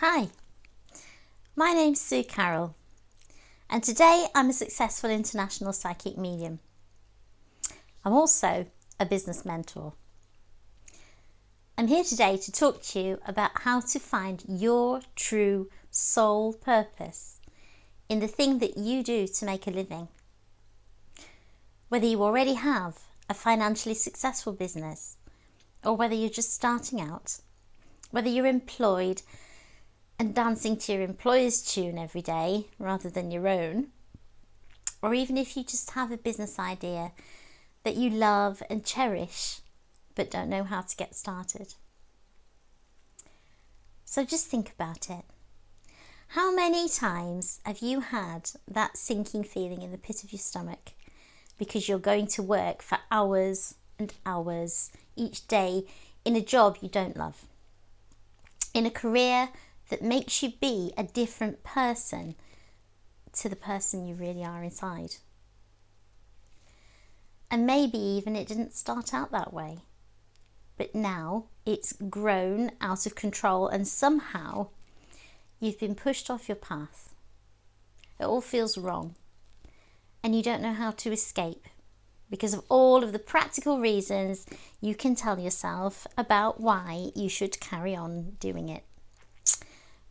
Hi, my name's Sue Carrol, and today I'm a successful international psychic medium. I'm also a business mentor. I'm here today to talk to you about how to find your true soul purpose in the thing that you do to make a living. Whether you already have a financially successful business, or whether you're just starting out, whether you're employed and dancing to your employer's tune every day rather than your own, or even if you just have a business idea that you love and cherish but don't know how to get started. So just think about it. How many times have you had that sinking feeling in the pit of your stomach because you're going to work for hours and hours each day in a job you don't love, in a career that makes you be a different person to the person you really are inside? And maybe even it didn't start out that way, but now it's grown out of control and somehow you've been pushed off your path. It all feels wrong and you don't know how to escape because of all of the practical reasons you can tell yourself about why you should carry on doing it.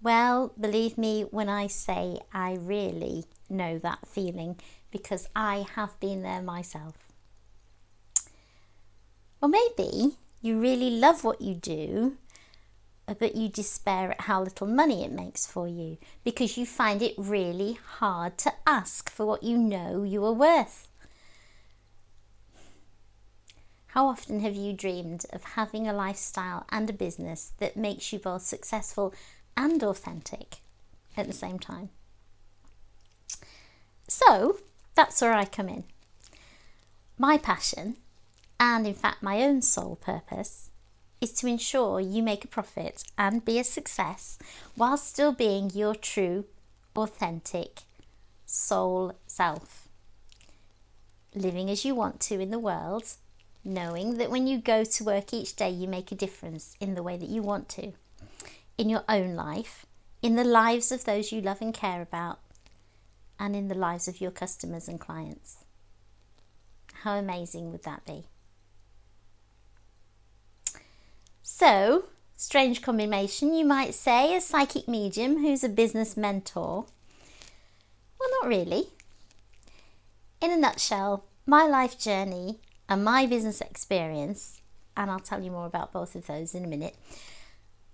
Well, believe me when I say I really know that feeling because I have been there myself. Or maybe you really love what you do, but you despair at how little money it makes for you because you find it really hard to ask for what you know you are worth. How often have you dreamed of having a lifestyle and a business that makes you both successful and authentic at the same time? So that's where I come in. My passion, and in fact my own soul purpose, is to ensure you make a profit and be a success while still being your true, authentic soul self. Living as you want to in the world, knowing that when you go to work each day you make a difference in the way that you want to, in your own life, in the lives of those you love and care about, and in the lives of your customers and clients. How amazing would that be? So, strange combination, you might say, a psychic medium who's a business mentor. Well, not really. In a nutshell, my life journey and my business experience, and I'll tell you more about both of those in a minute,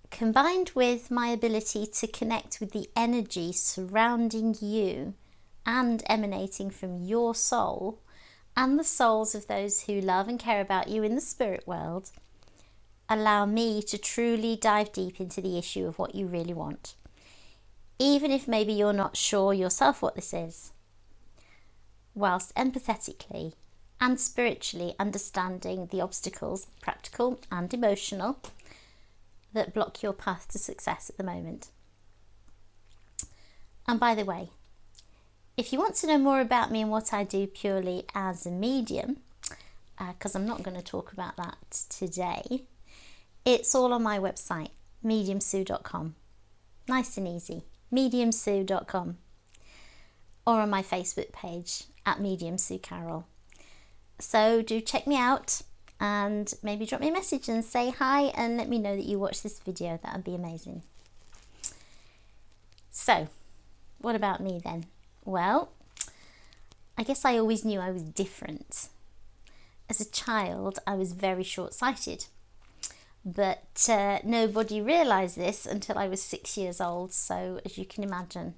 combined with my ability to connect with the energy surrounding you and emanating from your soul and the souls of those who love and care about you in the spirit world, allow me to truly dive deep into the issue of what you really want, even if maybe you're not sure yourself what this is, whilst empathetically and spiritually understanding the obstacles, practical and emotional, that block your path to success at the moment. And by the way, if you want to know more about me and what I do purely as a medium, because I'm not going to talk about that today, it's all on my website, mediumsue.com. Nice and easy, mediumsue.com. Or on my Facebook page at Medium Sue Carrol. So do check me out and maybe drop me a message and say hi and let me know that you watched this video. That would be amazing. So, what about me then? Well, I guess I always knew I was different. As a child, I was very short-sighted. But nobody realised this until I was 6 years old. So, as you can imagine,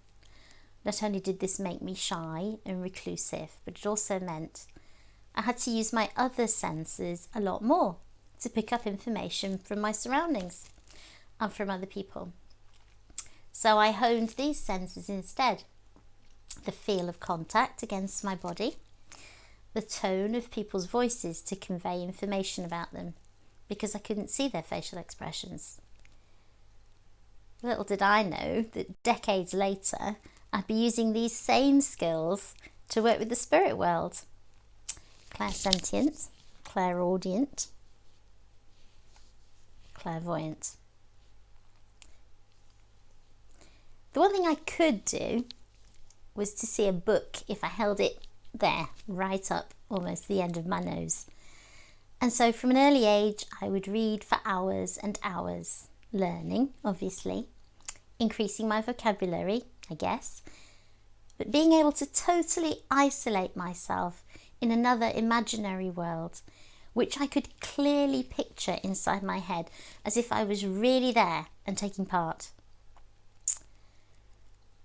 not only did this make me shy and reclusive, but it also meant I had to use my other senses a lot more to pick up information from my surroundings and from other people. So I honed these senses instead. The feel of contact against my body, the tone of people's voices to convey information about them, because I couldn't see their facial expressions. Little did I know that decades later, I'd be using these same skills to work with the spirit world. Clairsentient, clairaudient, clairvoyant. The one thing I could do was to see a book if I held it there, right up almost the end of my nose. And so from an early age, I would read for hours and hours, learning, obviously, increasing my vocabulary, I guess, but being able to totally isolate myself in another imaginary world, which I could clearly picture inside my head as if I was really there and taking part.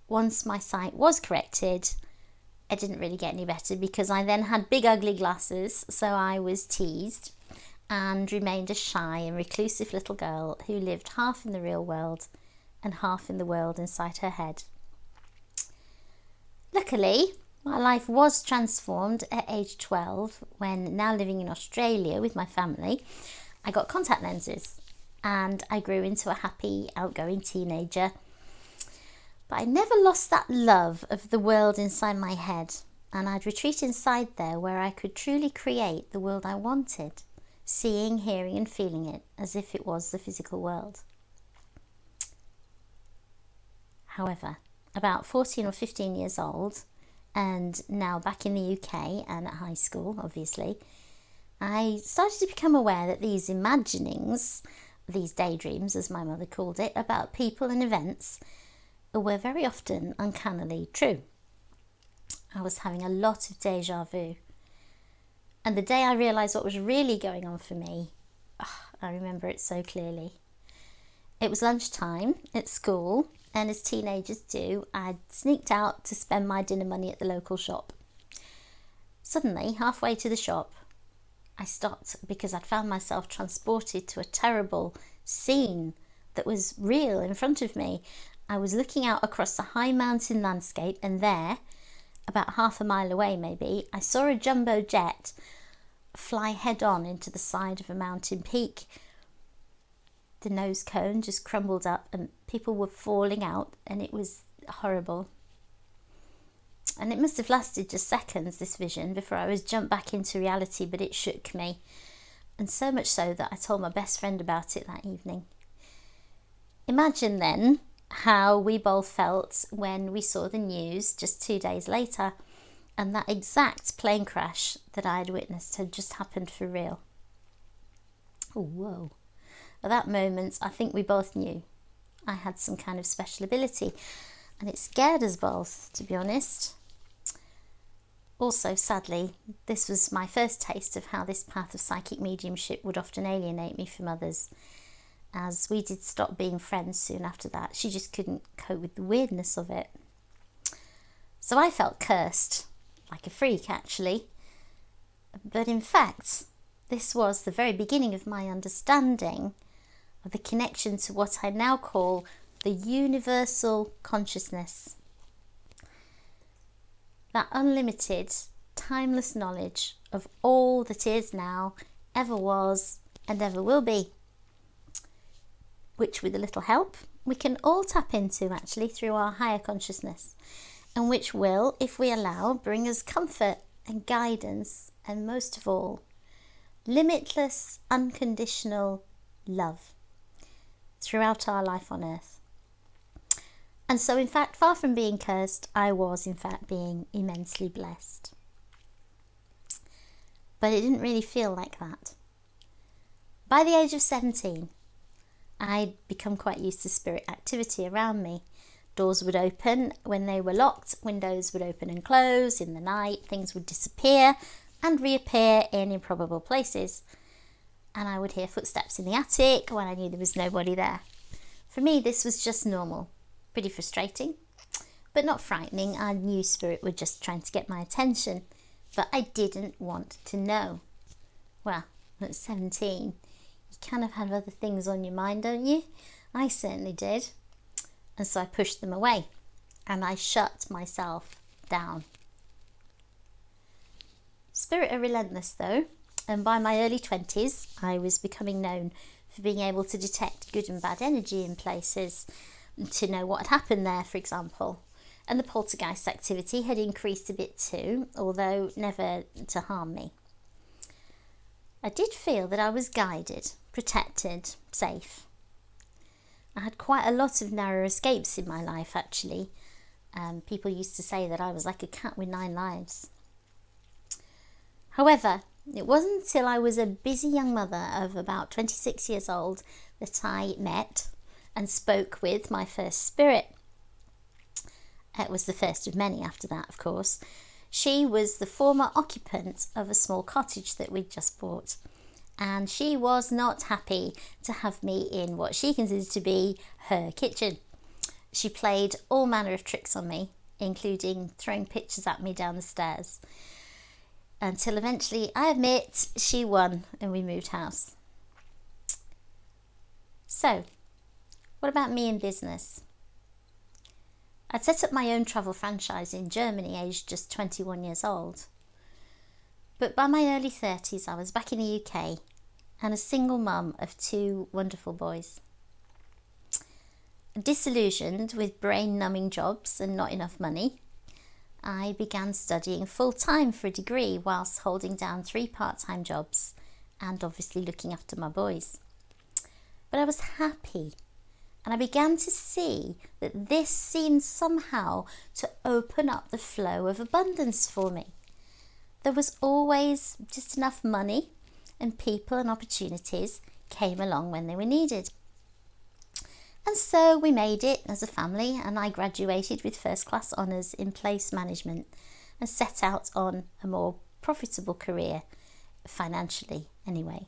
Once my sight was corrected, it didn't really get any better because I then had big ugly glasses, so I was teased and remained a shy and reclusive little girl who lived half in the real world and half in the world inside her head. Luckily, my life was transformed at age 12 when, now living in Australia with my family, I got contact lenses and I grew into a happy, outgoing teenager. But I never lost that love of the world inside my head, and I'd retreat inside there where I could truly create the world I wanted, seeing, hearing and feeling it as if it was the physical world. However, about 14 or 15 years old, and now back in the UK and at high school, obviously, I started to become aware that these imaginings, these daydreams, as my mother called it, about people and events were very often uncannily true. I was having a lot of déjà vu. And the day I realised what was really going on for me, I remember it so clearly. It was lunchtime at school, and as teenagers do, I'd sneaked out to spend my dinner money at the local shop. Suddenly, halfway to the shop, I stopped because I'd found myself transported to a terrible scene that was real in front of me. I was looking out across the high mountain landscape, and there, about half a mile away maybe, I saw a jumbo jet fly head on into the side of a mountain peak. The nose cone just crumbled up and people were falling out, and it was horrible. And it must have lasted just seconds, this vision, before I was jumped back into reality, but it shook me. And so much so that I told my best friend about it that evening. Imagine then how we both felt when we saw the news just 2 days later and that exact plane crash that I had witnessed had just happened for real. Oh, whoa. At that moment, I think we both knew I had some kind of special ability, and it scared us both, to be honest. Also, sadly, this was my first taste of how this path of psychic mediumship would often alienate me from others, as we did stop being friends soon after that. She just couldn't cope with the weirdness of it. So I felt cursed, like a freak actually. But in fact, this was the very beginning of my understanding of the connection to what I now call the universal consciousness. That unlimited, timeless knowledge of all that is now, ever was, and ever will be, which with a little help we can all tap into actually through our higher consciousness, and which will, if we allow, bring us comfort and guidance, and most of all, limitless, unconditional love throughout our life on earth. And so, in fact, far from being cursed, I was in fact being immensely blessed. But it didn't really feel like that. By the age of 17, I'd become quite used to spirit activity around me. Doors would open when they were locked, windows would open and close in the night, things would disappear and reappear in improbable places. And I would hear footsteps in the attic when I knew there was nobody there. For me, this was just normal. Pretty frustrating, but not frightening. I knew spirit were just trying to get my attention, but I didn't want to know. Well, at 17, you kind of have other things on your mind, don't you? I certainly did. And so I pushed them away and I shut myself down. Spirit are relentless though, and by my early 20s, I was becoming known for being able to detect good and bad energy in places, to know what had happened there, for example. And the poltergeist activity had increased a bit too, although never to harm me. I did feel that I was guided, protected, safe. I had quite a lot of narrow escapes in my life, actually. People used to say that I was like a cat with 9 lives. However, it wasn't until I was a busy young mother of about 26 years old that I met and spoke with my first spirit. It was the first of many after that, of course. She was the former occupant of a small cottage that we'd just bought, and she was not happy to have me in what she considered to be her kitchen. She played all manner of tricks on me, including throwing pictures at me down the stairs, until eventually, I admit, she won and we moved house. So, what about me in business? I'd set up my own travel franchise in Germany, aged just 21 years old. But by my early 30s, I was back in the UK and a single mum of 2 wonderful boys. Disillusioned with brain-numbing jobs and not enough money, I began studying full-time for a degree whilst holding down 3 part-time jobs and obviously looking after my boys. But I was happy, and I began to see that this seemed somehow to open up the flow of abundance for me. There was always just enough money, and people and opportunities came along when they were needed. And so we made it as a family, and I graduated with first-class honours in place management and set out on a more profitable career, financially anyway.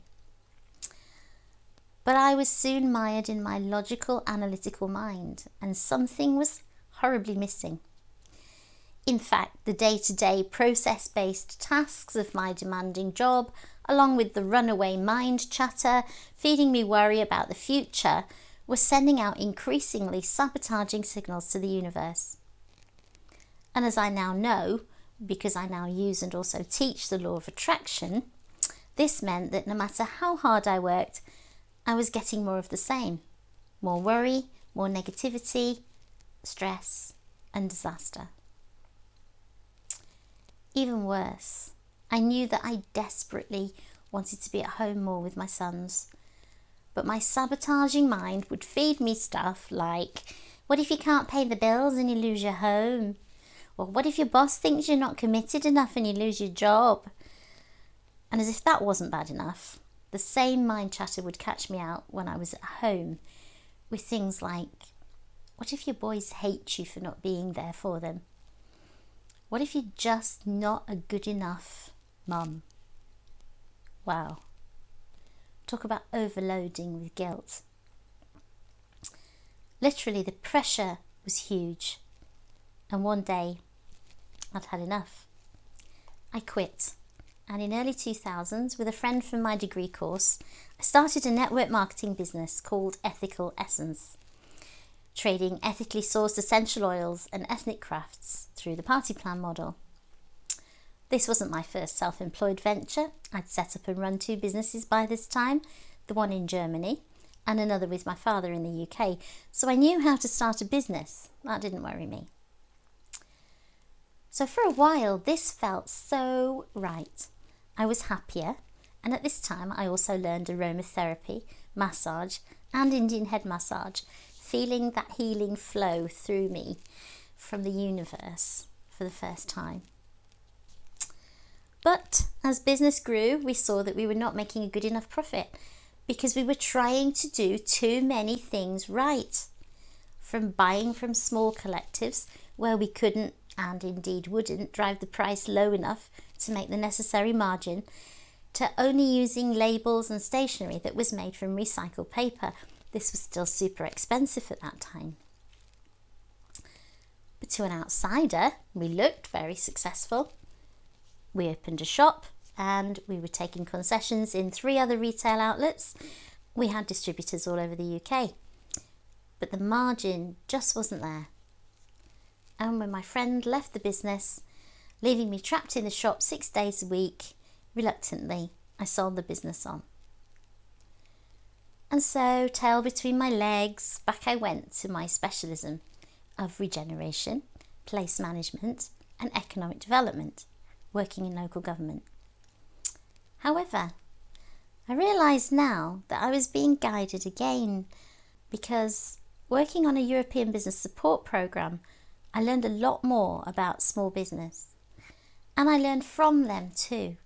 But I was soon mired in my logical, analytical mind, and something was horribly missing. In fact, the day-to-day process-based tasks of my demanding job, along with the runaway mind chatter, feeding me worry about the future, were sending out increasingly sabotaging signals to the universe. And as I now know, because I now use and also teach the law of attraction, this meant that no matter how hard I worked, I was getting more of the same. More worry, more negativity, stress, and disaster. Even worse, I knew that I desperately wanted to be at home more with my sons. But my sabotaging mind would feed me stuff like, what if you can't pay the bills and you lose your home? Or what if your boss thinks you're not committed enough and you lose your job? And as if that wasn't bad enough, the same mind chatter would catch me out when I was at home with things like, what if your boys hate you for not being there for them? What if you're just not a good enough mum? Wow. Talk about overloading with guilt. Literally, the pressure was huge. And one day, I'd had enough. I quit. And in early 2000s, with a friend from my degree course, I started a network marketing business called Ethical Essence, trading ethically sourced essential oils and ethnic crafts through the party plan model. This wasn't my first self-employed venture. I'd set up and run 2 businesses by this time, the one in Germany and another with my father in the UK, so I knew how to start a business. That didn't worry me. So for a while, this felt so right. I was happier, and at this time I also learned aromatherapy, massage and Indian head massage, feeling that healing flow through me from the universe for the first time. But as business grew, we saw that we were not making a good enough profit because we were trying to do too many things right. From buying from small collectives where we couldn't and indeed wouldn't drive the price low enough to make the necessary margin, to only using labels and stationery that was made from recycled paper. This was still super expensive at that time. But to an outsider, we looked very successful. We opened a shop and we were taking concessions in 3 other retail outlets. We had distributors all over the UK. But the margin just wasn't there. And when my friend left the business, leaving me trapped in the shop 6 days a week, reluctantly, I sold the business on. And so, tail between my legs, back I went to my specialism of regeneration, place management and economic development, working in local government. However, I realised now that I was being guided again because working on a European business support programme, I learned a lot more about small business. And I learned from them too.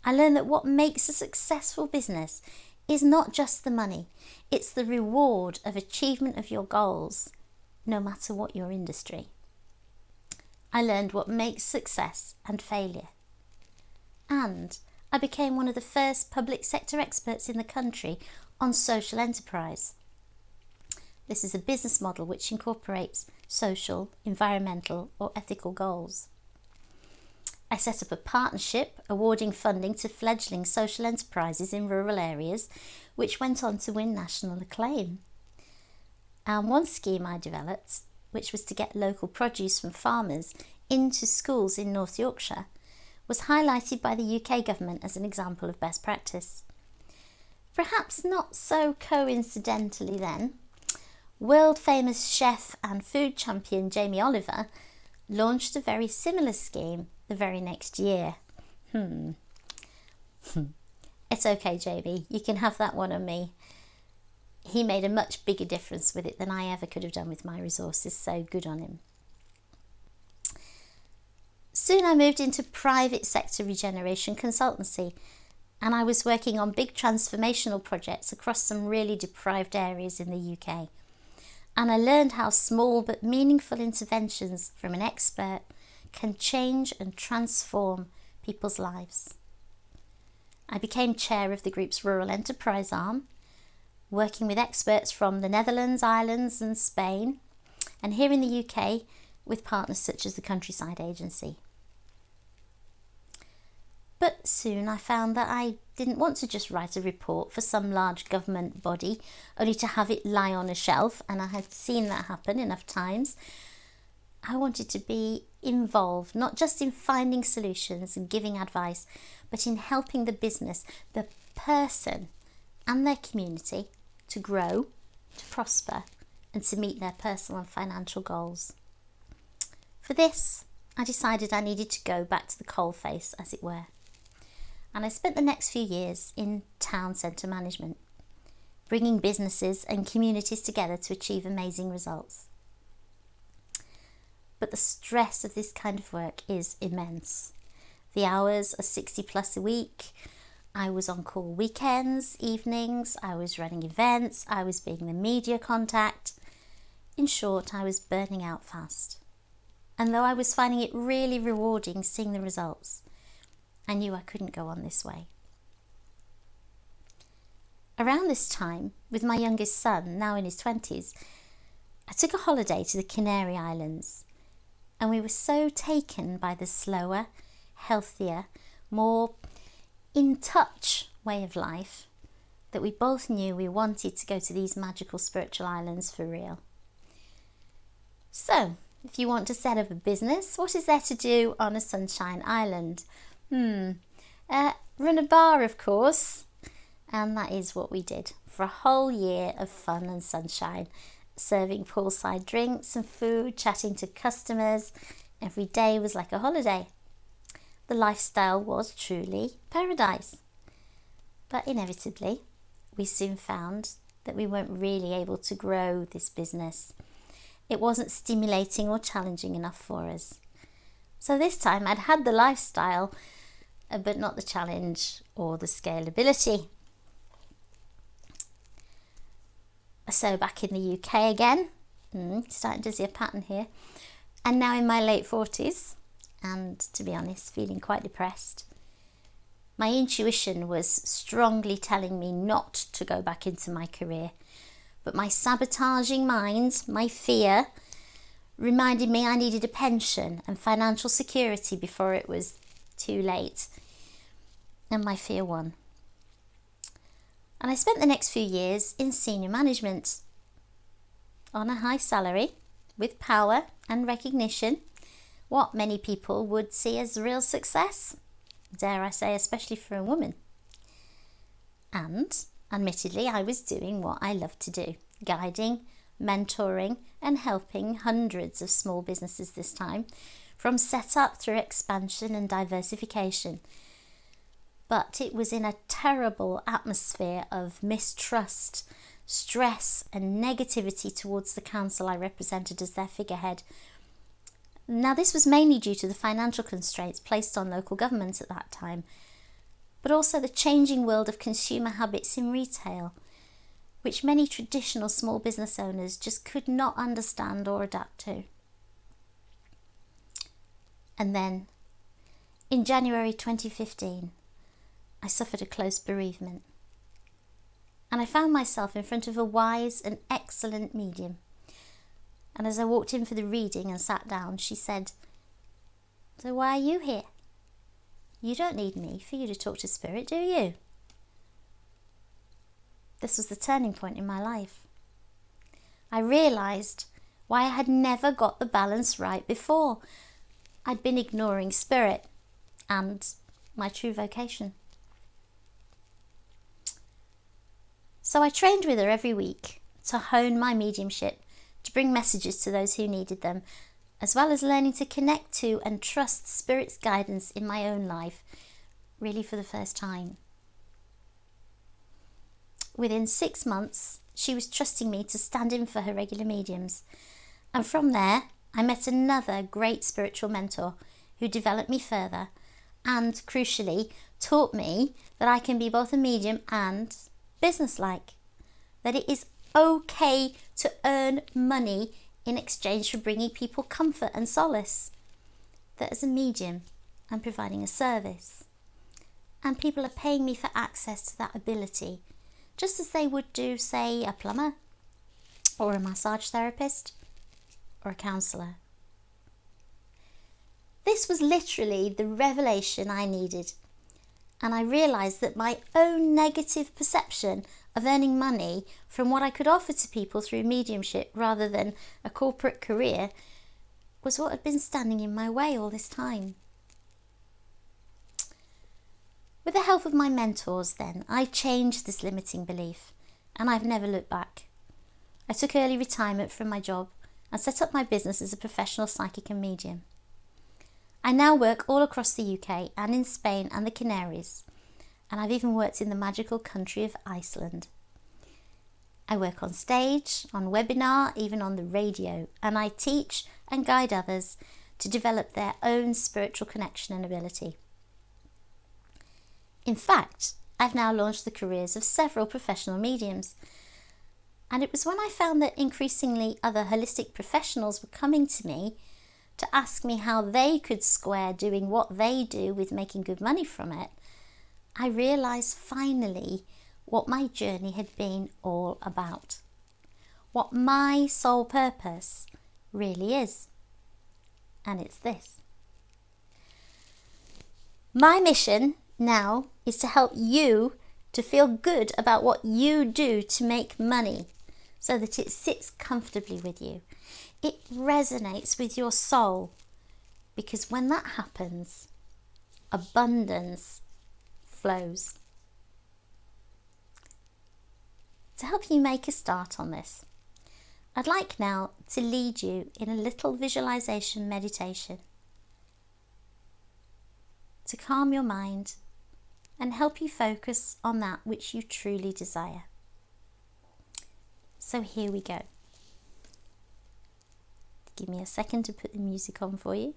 I learned that what makes a successful business is not just the money, it's the reward of achievement of your goals, no matter what your industry. I learned what makes success and failure. And I became one of the first public sector experts in the country on social enterprise. This is a business model which incorporates social, environmental, or ethical goals. I set up a partnership awarding funding to fledgling social enterprises in rural areas, which went on to win national acclaim. And one scheme I developed, which was to get local produce from farmers into schools in North Yorkshire, was highlighted by the UK government as an example of best practice. Perhaps not so coincidentally then, world famous chef and food champion Jamie Oliver launched a very similar scheme the very next year. It's okay, Jamie, you can have that one on me. He made a much bigger difference with it than I ever could have done with my resources, so good on him. Soon I moved into private sector regeneration consultancy, and I was working on big transformational projects across some really deprived areas in the UK. And I learned how small but meaningful interventions from an expert can change and transform people's lives. I became chair of the group's rural enterprise arm, working with experts from the Netherlands, Ireland and Spain, and here in the UK with partners such as the Countryside Agency. But soon I found that I didn't want to just write a report for some large government body only to have it lie on a shelf, and I had seen that happen enough times. I wanted to be involved, not just in finding solutions and giving advice, but in helping the business, the person and their community to grow, to prosper and to meet their personal and financial goals. For this, I decided I needed to go back to the coalface, as it were. And I spent the next few years in town centre management, bringing businesses and communities together to achieve amazing results. But the stress of this kind of work is immense. The hours are 60 plus a week. I was on call weekends, evenings, I was running events, I was being the media contact. In short, I was burning out fast. And though I was finding it really rewarding seeing the results, I knew I couldn't go on this way. Around this time, with my youngest son, now in his 20s, I took a holiday to the Canary Islands, and we were so taken by the slower, healthier, more in touch way of life that we both knew we wanted to go to these magical spiritual islands for real. So, if you want to set up a business, what is there to do on a sunshine island? Run a bar, of course. And that is what we did for a whole year of fun and sunshine, serving poolside drinks and food, chatting to customers. Every day was like a holiday. The lifestyle was truly paradise. But inevitably, we soon found that we weren't really able to grow this business. It wasn't stimulating or challenging enough for us. So this time I'd had the lifestyle, but not the challenge or the scalability. So back in the UK again, starting to see a pattern here, and now in my late 40s, and to be honest, feeling quite depressed. My intuition was strongly telling me not to go back into my career, but my sabotaging mind, my fear, reminded me I needed a pension and financial security before it was too late. And my fear won. And I spent the next few years in senior management on a high salary with power and recognition, what many people would see as real success, dare I say, especially for a woman. And admittedly, I was doing what I love to do, guiding, mentoring and helping hundreds of small businesses this time, from setup through expansion and diversification. But it was in a terrible atmosphere of mistrust, stress and negativity towards the council I represented as their figurehead. Now, this was mainly due to the financial constraints placed on local government at that time, but also the changing world of consumer habits in retail, which many traditional small business owners just could not understand or adapt to. And then, in January 2015, I suffered a close bereavement. And I found myself in front of a wise and excellent medium. And as I walked in for the reading and sat down, she said, "So why are you here? You don't need me for you to talk to Spirit, do you?" This was the turning point in my life. I realised why I had never got the balance right before. I'd been ignoring Spirit and my true vocation. So I trained with her every week to hone my mediumship, to bring messages to those who needed them, as well as learning to connect to and trust Spirit's guidance in my own life, really for the first time. Within 6 months, she was trusting me to stand in for her regular mediums. And from there, I met another great spiritual mentor who developed me further and, crucially, taught me that I can be both a medium and businesslike, that it is okay to earn money in exchange for bringing people comfort and solace, that as a medium I'm providing a service and people are paying me for access to that ability, just as they would do, say, a plumber or a massage therapist or a counsellor. This was literally the revelation I needed, and I realised that my own negative perception of earning money from what I could offer to people through mediumship rather than a corporate career was what had been standing in my way all this time. With the help of my mentors then, I changed this limiting belief, and I've never looked back. I took early retirement from my job and set up my business as a professional psychic and medium. I now work all across the UK and in Spain and the Canaries, and I've even worked in the magical country of Iceland. I work on stage, on webinar, even on the radio, and I teach and guide others to develop their own spiritual connection and ability. In fact, I've now launched the careers of several professional mediums, and it was when I found that increasingly other holistic professionals were coming to me to ask me how they could square doing what they do with making good money from it, I realised finally what my journey had been all about, what my sole purpose really is. And it's this. My mission now is to help you to feel good about what you do to make money so that it sits comfortably with you. It resonates with your soul, because when that happens, abundance flows. To help you make a start on this, I'd like now to lead you in a little visualization meditation to calm your mind and help you focus on that which you truly desire. So here we go. Give me a second to put the music on for you.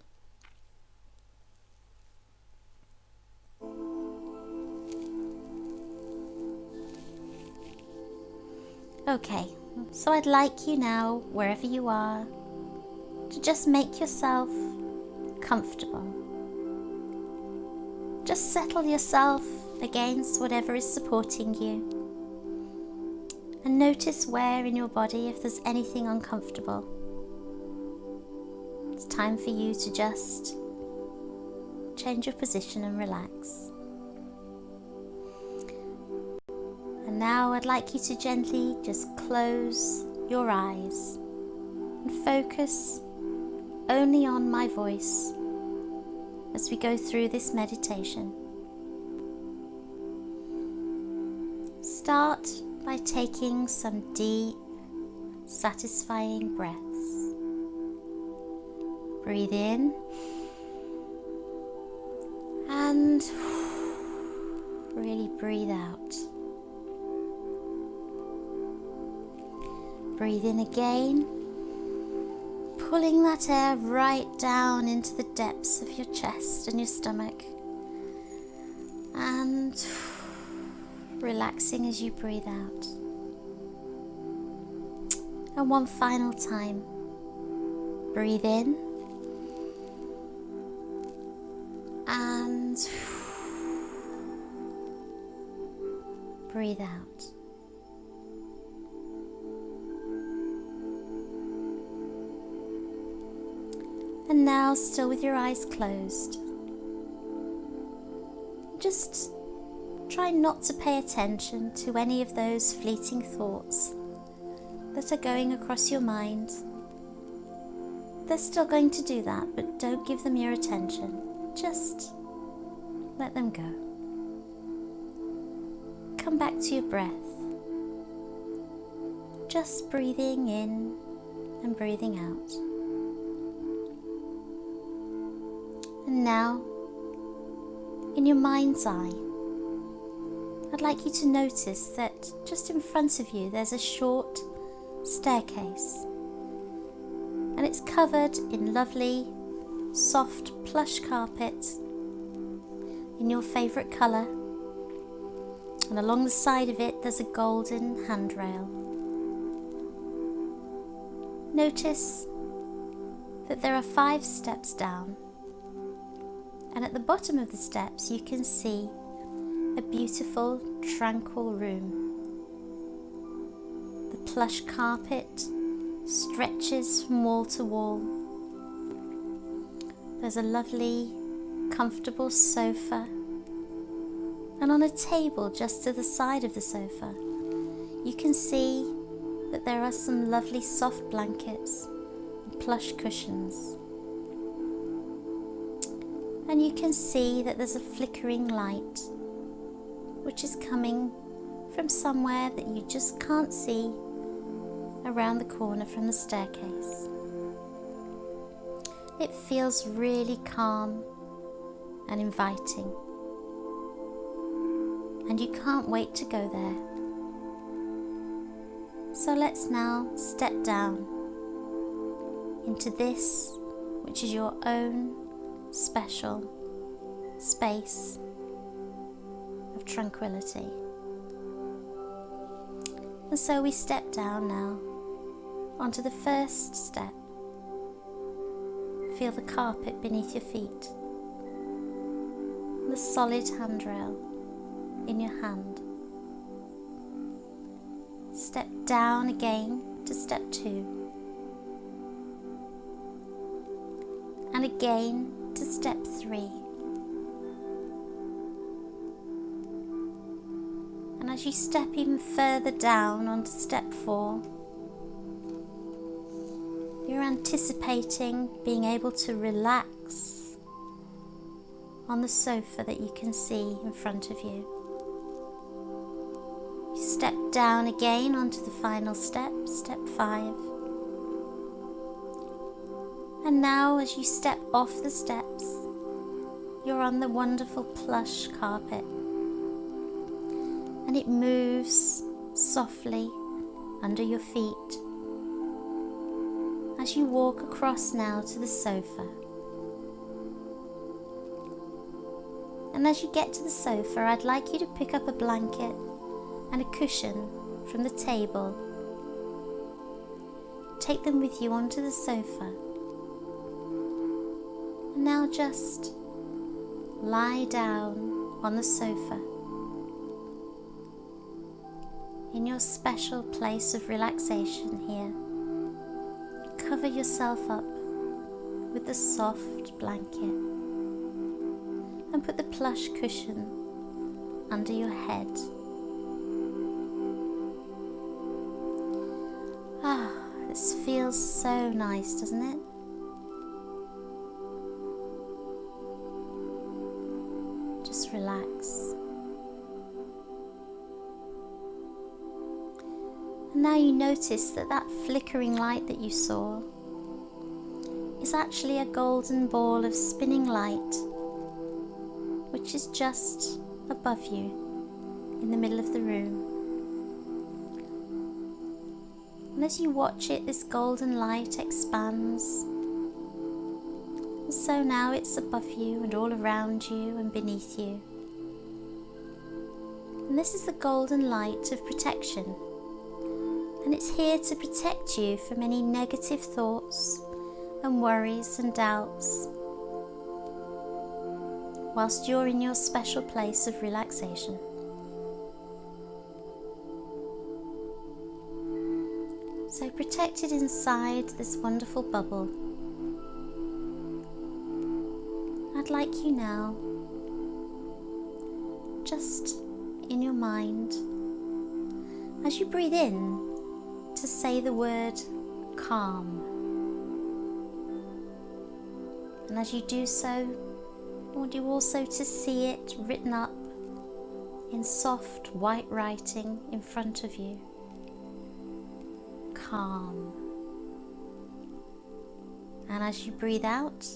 Okay, so I'd like you now, wherever you are, to just make yourself comfortable. Just settle yourself against whatever is supporting you. And notice where in your body, if there's anything uncomfortable. It's time for you to just change your position and relax. And now I'd like you to gently just close your eyes and focus only on my voice as we go through this meditation. Start by taking some deep, satisfying breaths. Breathe in and really breathe out. Breathe in again, pulling that air right down into the depths of your chest and your stomach, and relaxing as you breathe out. And one final time, breathe in and breathe out. And now, still with your eyes closed, just try not to pay attention to any of those fleeting thoughts that are going across your mind. They're still going to do that, but don't give them your attention. Just let them go. Come back to your breath. Just breathing in and breathing out. And now, in your mind's eye, I'd like you to notice that just in front of you there's a short staircase, and it's covered in lovely, soft plush carpet in your favourite colour, and along the side of it there's a golden handrail. Notice that there are 5 steps down, and at the bottom of the steps you can see a beautiful, tranquil room. The plush carpet stretches from wall to wall. There's a lovely, comfortable sofa, and on a table just to the side of the sofa, you can see that there are some lovely soft blankets and plush cushions. And you can see that there's a flickering light which is coming from somewhere that you just can't see around the corner from the staircase. It feels really calm and inviting, and you can't wait to go there. So let's now step down into this, which is your own special space of tranquility. And so we step down now onto the first step. Feel the carpet beneath your feet, the solid handrail in your hand. Step down again to step 2, and again to step 3. And as you step even further down onto step 4, you're anticipating being able to relax on the sofa that you can see in front of you. You step down again onto the final step, step 5. And now as you step off the steps, you're on the wonderful plush carpet, and it moves softly under your feet as you walk across now to the sofa. And as you get to the sofa, I'd like you to pick up a blanket and a cushion from the table. Take them with you onto the sofa. And now just lie down on the sofa in your special place of relaxation here. Cover yourself up with the soft blanket and put the plush cushion under your head. This feels so nice, doesn't it? Just relax. And now you notice that that flickering light that you saw is actually a golden ball of spinning light, which is just above you in the middle of the room. And And as you watch it, this golden light expands. And so now it's above you and all around you and beneath you. And this is the golden light of protection. And it's here to protect you from any negative thoughts and worries and doubts, whilst you're in your special place of relaxation. So protected inside this wonderful bubble, I'd like you now, just in your mind, as you breathe in, to say the word calm. And as you do so, I want you also to see it written up in soft white writing in front of you. Calm. And as you breathe out,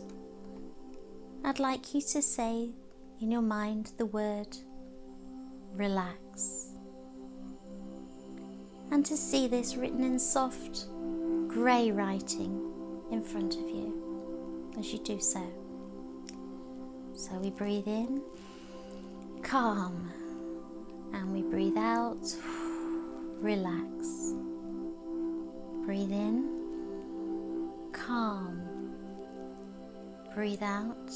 I'd like you to say in your mind the word relax. And to see this written in soft grey writing in front of you as you do so. So we breathe in, calm, and we breathe out, relax. Breathe in, calm. Breathe out,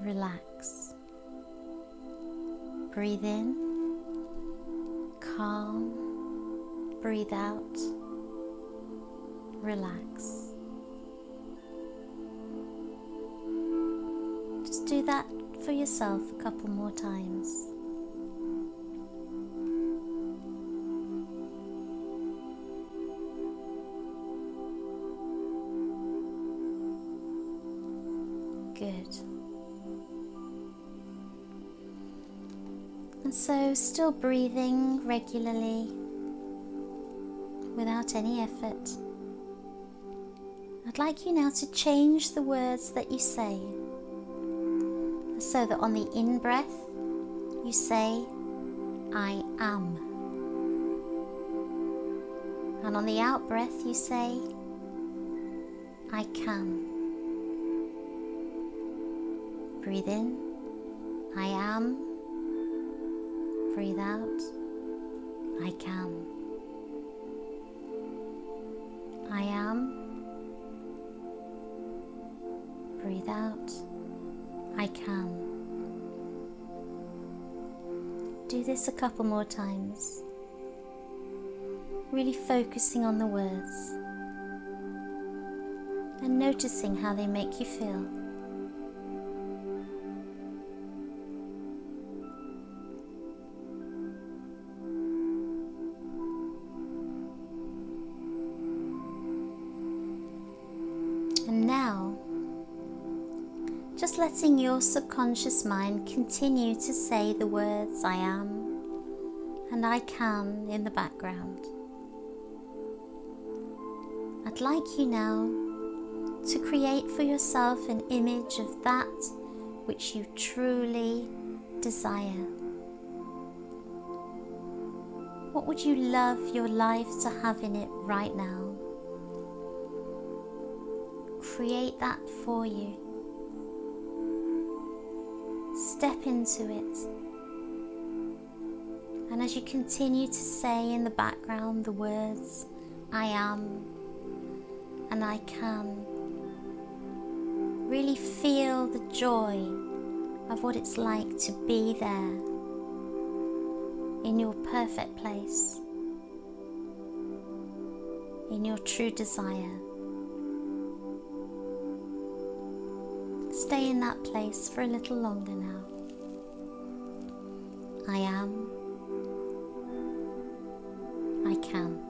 relax. Breathe in, calm. Breathe out, relax. Just do that for yourself a couple more times. Good. And so, still breathing regularly, without any effort, I'd like you now to change the words that you say, so that on the in-breath you say, I am. And on the out-breath you say, I can. Breathe in, I am. Breathe out, I can. I am. Breathe out, I can. Do this a couple more times, really focusing on the words and noticing how they make you feel. And now, just letting your subconscious mind continue to say the words I am and I can in the background. I'd like you now to create for yourself an image of that which you truly desire. What would you love your life to have in it right now? Create that for you. Step into it. And as you continue to say in the background the words, I am and I can, really feel the joy of what it's like to be there in your perfect place, in your true desire. Stay in that place for a little longer now. I am. I can.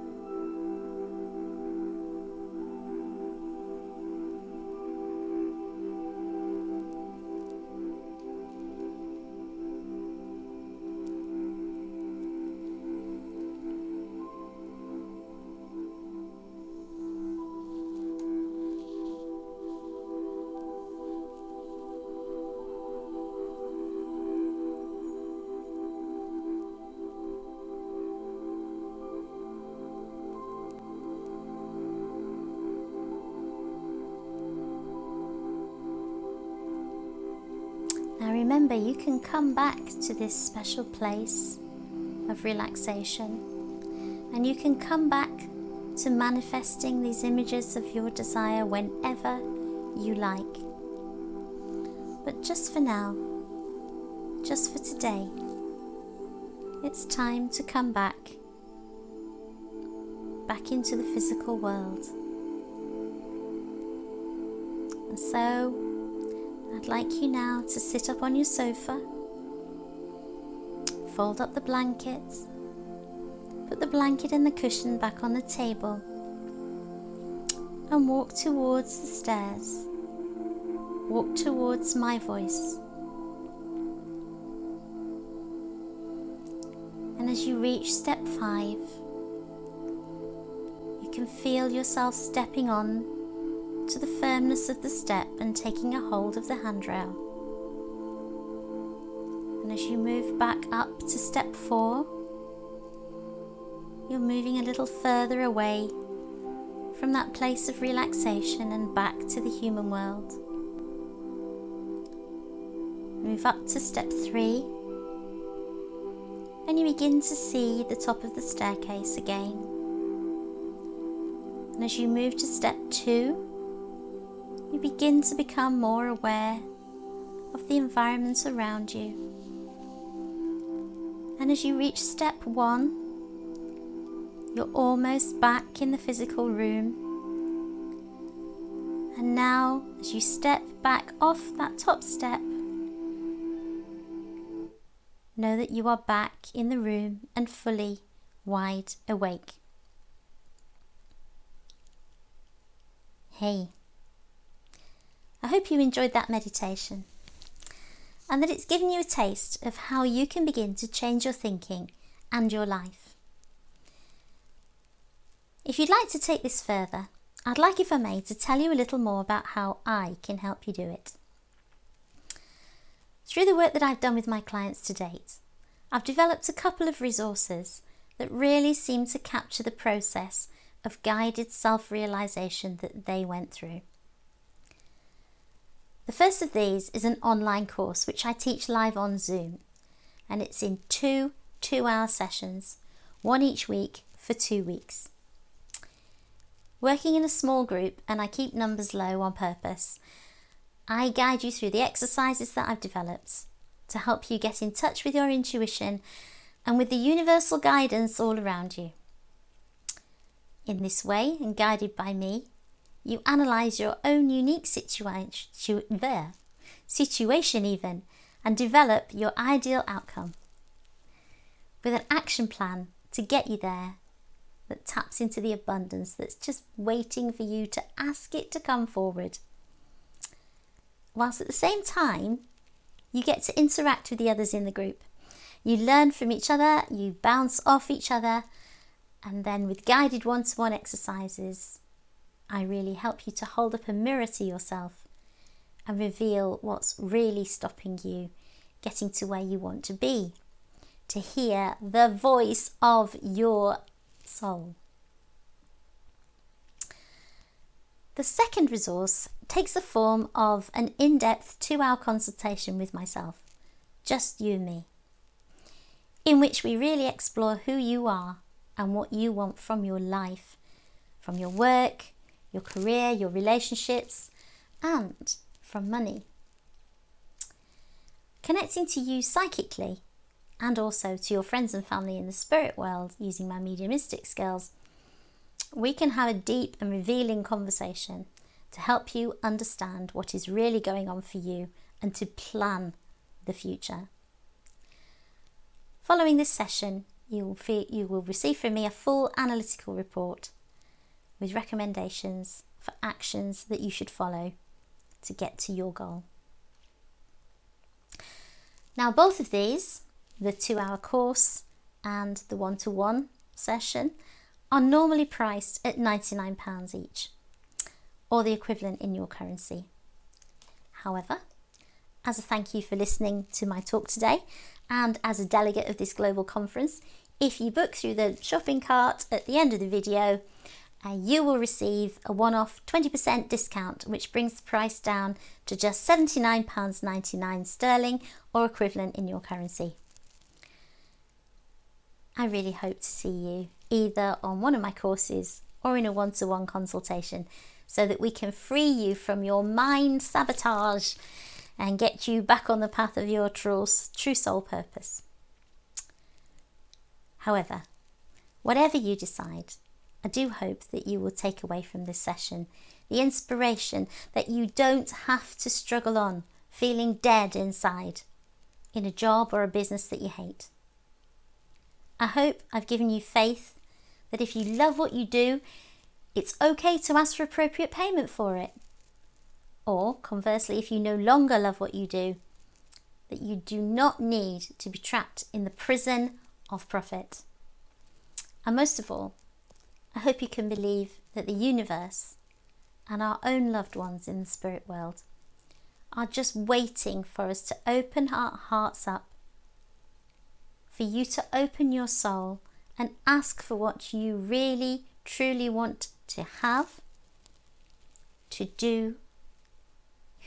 Now remember, you can come back to this special place of relaxation, and you can come back to manifesting these images of your desire whenever you like. But just for now, just for today, it's time to come back into the physical world. And so I'd like you now to sit up on your sofa, fold up the blankets, put the blanket and the cushion back on the table, and walk towards the stairs. Walk towards my voice. And as you reach step 5, you can feel yourself stepping on to the firmness of the step and taking a hold of the handrail. And as you move back up to step 4, you're moving a little further away from that place of relaxation and back to the human world. Move up to step 3, and you begin to see the top of the staircase again. And as you move to step 2, you begin to become more aware of the environment around you. And as you reach step 1, you're almost back in the physical room. And now, as you step back off that top step, know that you are back in the room and fully wide awake. Hey, I hope you enjoyed that meditation and that it's given you a taste of how you can begin to change your thinking and your life. If you'd like to take this further, I'd like, if I may, to tell you a little more about how I can help you do it. Through the work that I've done with my clients to date, I've developed a couple of resources that really seem to capture the process of guided self-realization that they went through. The first of these is an online course which I teach live on Zoom, and it's in 2 2-hour sessions, one each week for 2 weeks. Working in a small group, and I keep numbers low on purpose, I guide you through the exercises that I've developed to help you get in touch with your intuition and with the universal guidance all around you. In this way, and guided by me, you analyse your own unique situation even, and develop your ideal outcome with an action plan to get you there that taps into the abundance that's just waiting for you to ask it to come forward. Whilst at the same time, you get to interact with the others in the group. You learn from each other, you bounce off each other, and then with guided one-to-one exercises, I really help you to hold up a mirror to yourself and reveal what's really stopping you getting to where you want to be, to hear the voice of your soul. The second resource takes the form of an in-depth 2-hour consultation with myself, just you and me, in which we really explore who you are and what you want from your life, from your work, your career, your relationships, and from money. Connecting to you psychically and also to your friends and family in the spirit world using my mediumistic skills, we can have a deep and revealing conversation to help you understand what is really going on for you and to plan the future. Following this session, you will receive from me a full analytical report with recommendations for actions that you should follow to get to your goal. Now, both of these, the 2-hour course and the one-to-one session, are normally priced at £99 each, or the equivalent in your currency. However, as a thank you for listening to my talk today, and as a delegate of this global conference, if you book through the shopping cart at the end of the video you will receive a one-off 20% discount, which brings the price down to just £79.99 sterling, or equivalent in your currency. I really hope to see you either on one of my courses or in a one-to-one consultation, so that we can free you from your mind sabotage and get you back on the path of your true soul purpose. However, whatever you decide, I do hope that you will take away from this session the inspiration that you don't have to struggle on, feeling dead inside, in a job or a business that you hate. I hope I've given you faith that if you love what you do, it's okay to ask for appropriate payment for it. Or conversely, if you no longer love what you do, that you do not need to be trapped in the prison of profit. And most of all, I hope you can believe that the universe and our own loved ones in the spirit world are just waiting for us to open our hearts up, for you to open your soul and ask for what you really, truly want to have, to do,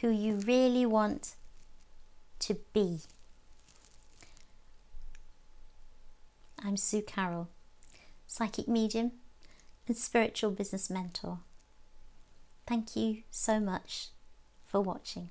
who you really want to be. I'm Sue Carrol, psychic medium and spiritual business mentor. Thank you so much for watching.